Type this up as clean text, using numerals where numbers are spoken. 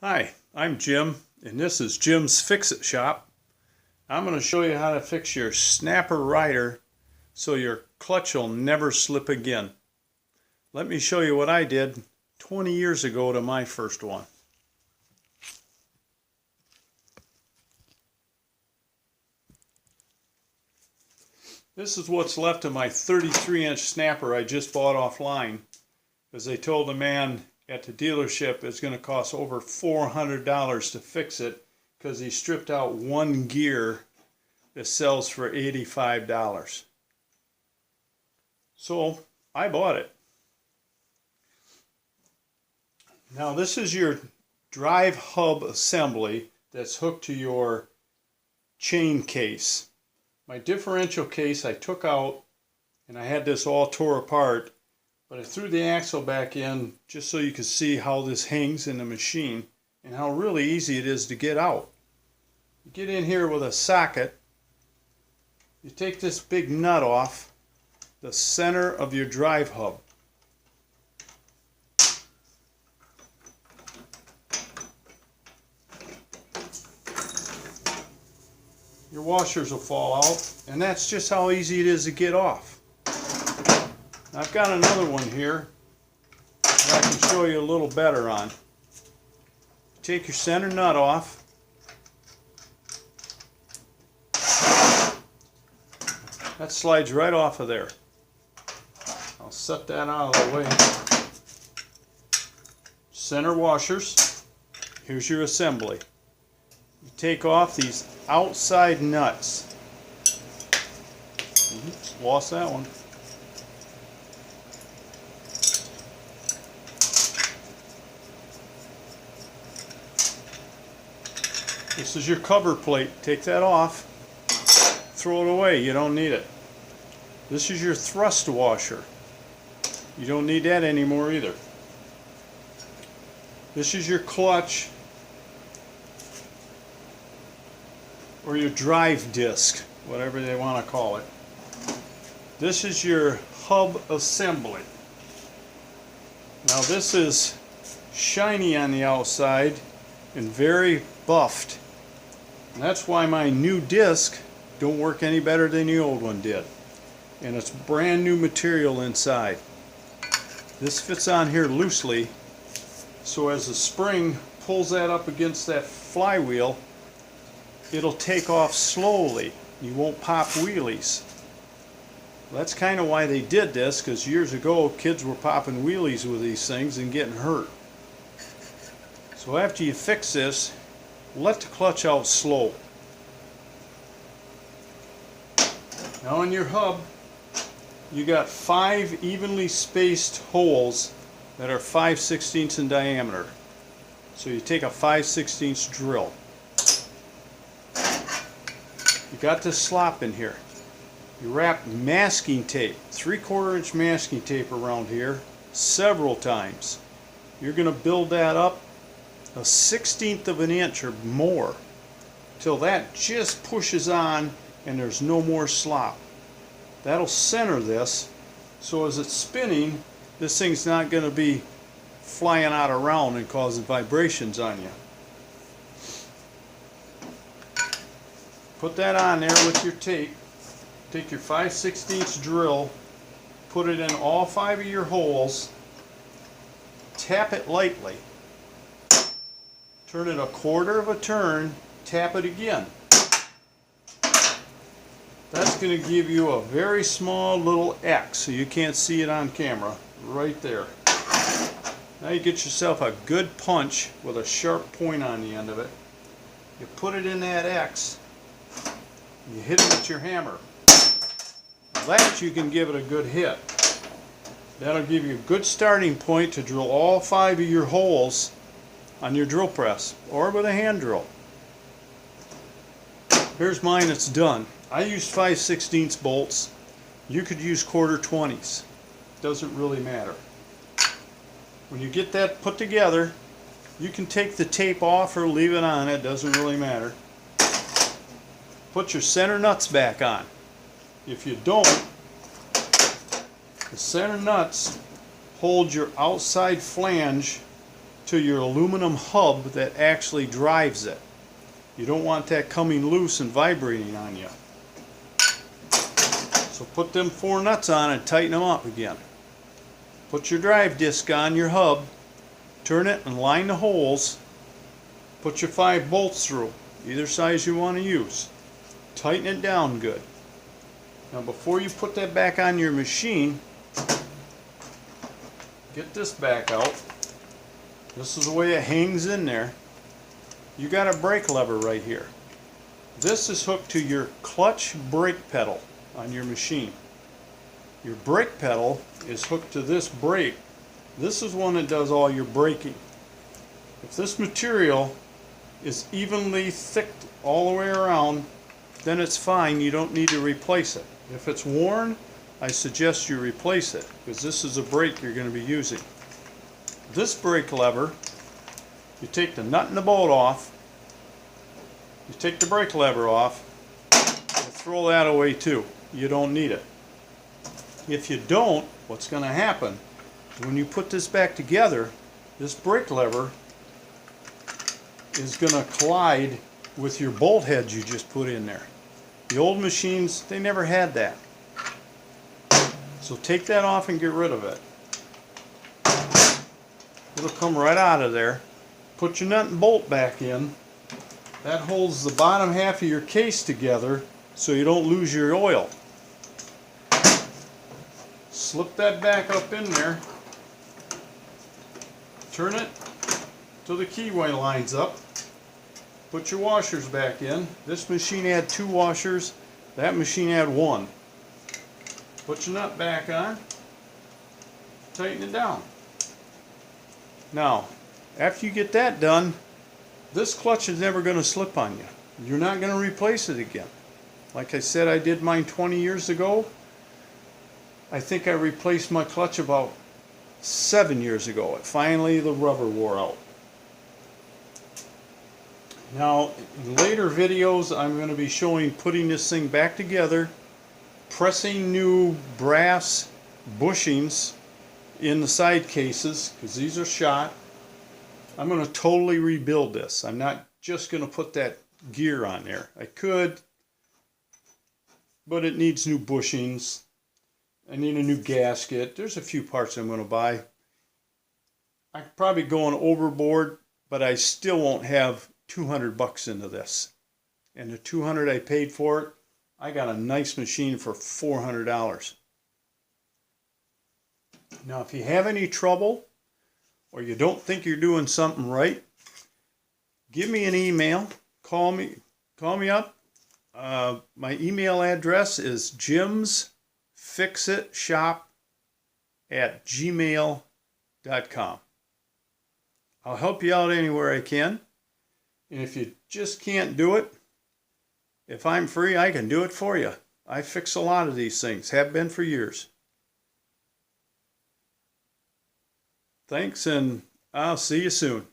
Hi, I'm Jim, and this is Jim's Fix-It Shop. I'm going to show you how to fix your snapper rider so your clutch will never slip again. Let me show you what I did 20 years ago to my first one. This is what's left of my 33-inch snapper I just bought offline, because they told the man at the dealership it's going to cost over $400 to fix it because he stripped out one gear that sells for $85. So I bought it. Now this is your drive hub assembly that's hooked to your chain case. My differential case I took out and I had this all tore apart, but I threw the axle back in just so you could see how this hangs in the machine and how really easy it is to get out. You get in here with a socket, you take this big nut off the center of your drive hub. Your washers will fall out, and that's just how easy it is to get off. I've got another one here that I can show you a little better on. Take your center nut off. That slides right off of there. I'll set that out of the way. Center washers. Here's your assembly. You take off these outside nuts. Oops, lost that one. This is your cover plate. Take that off. Throw it away. You don't need it. This is your thrust washer. You don't need that anymore either. This is your clutch or your drive disc, whatever they want to call it. This is your hub assembly. Now this is shiny on the outside and very buffed. And that's why my new disc don't work any better than the old one did. And it's brand new material inside. This fits on here loosely, so as the spring pulls that up against that flywheel, it'll take off slowly. You won't pop wheelies. Well, that's kind of why they did this, because years ago kids were popping wheelies with these things and getting hurt. So after you fix this, let the clutch out slow. Now in your hub, you got 5 evenly spaced holes that are 5/16 in diameter. So you take a 5/16 drill. You got this slop in here. You wrap masking tape, 3/4 inch masking tape around here several times. You're going to build that up a 1/16 of an inch or more till that just pushes on and there's no more slop. That'll center this, so as it's spinning, this thing's not going to be flying out around and causing vibrations on you. Put that on there with your tape. Take your 5/16 drill, put it in all 5 of your holes, tap it lightly. Turn it 1/4 of a turn, tap it again. That's going to give you a very small little X, so you can't see it on camera, right there. Now you get yourself a good punch with a sharp point on the end of it. You put it in that X, you hit it with your hammer. That you can give it a good hit. That'll give you a good starting point to drill all 5 of your holes on your drill press or with a hand drill. Here's mine, it's done. I used 5/16 bolts. You could use 1/4 20s. Doesn't really matter. When you get that put together, you can take the tape off or leave it on. It doesn't really matter. Put your center nuts back on. If you don't, the center nuts hold your outside flange to your aluminum hub that actually drives it. You don't want that coming loose and vibrating on you. So put them 4 nuts on and tighten them up again. Put your drive disc on your hub, turn it and line the holes. Put your 5 bolts through, either size you want to use. Tighten it down good. Now before you put that back on your machine, get this back out. This is the way it hangs in there. You got a brake lever right here. This is hooked to your clutch brake pedal on your machine. Your brake pedal is hooked to this brake. This is one that does all your braking. If this material is evenly thicked all the way around, then it's fine. You don't need to replace it. If it's worn, I suggest you replace it, because this is a brake you're going to be using. This brake lever, you take the nut and the bolt off, you take the brake lever off, you throw that away too. You don't need it. If you don't, what's going to happen, when you put this back together, this brake lever is going to collide with your bolt heads you just put in there. The old machines, they never had that. So take that off and get rid of it. It'll come right out of there. Put your nut and bolt back in. That holds the bottom half of your case together so you don't lose your oil. Slip that back up in there. Turn it till the keyway lines up. Put your washers back in. This machine had 2 washers. That machine had 1. Put your nut back on. Tighten it down. Now, after you get that done, this clutch is never going to slip on you. You're not going to replace it again. Like I said, I did mine 20 years ago. I think I replaced my clutch about 7 years ago. Finally, the rubber wore out. Now, in later videos, I'm going to be showing putting this thing back together, pressing new brass bushings in the side cases, because these are shot. I'm going to totally rebuild this. I'm not just going to put that gear on there. I could, but it needs new bushings. I need a new gasket. There's a few parts I'm going to buy. I'm probably going overboard, but I still won't have $200 into this. And the $200 I paid for it, I got a nice machine for $400. Now, if you have any trouble or you don't think you're doing something right, give me an email. Call me up. My email address is jimsfixitshop@gmail.com. I'll help you out anywhere I can. And if you just can't do it, if I'm free, I can do it for you. I fix a lot of these things, have been for years. Thanks, and I'll see you soon.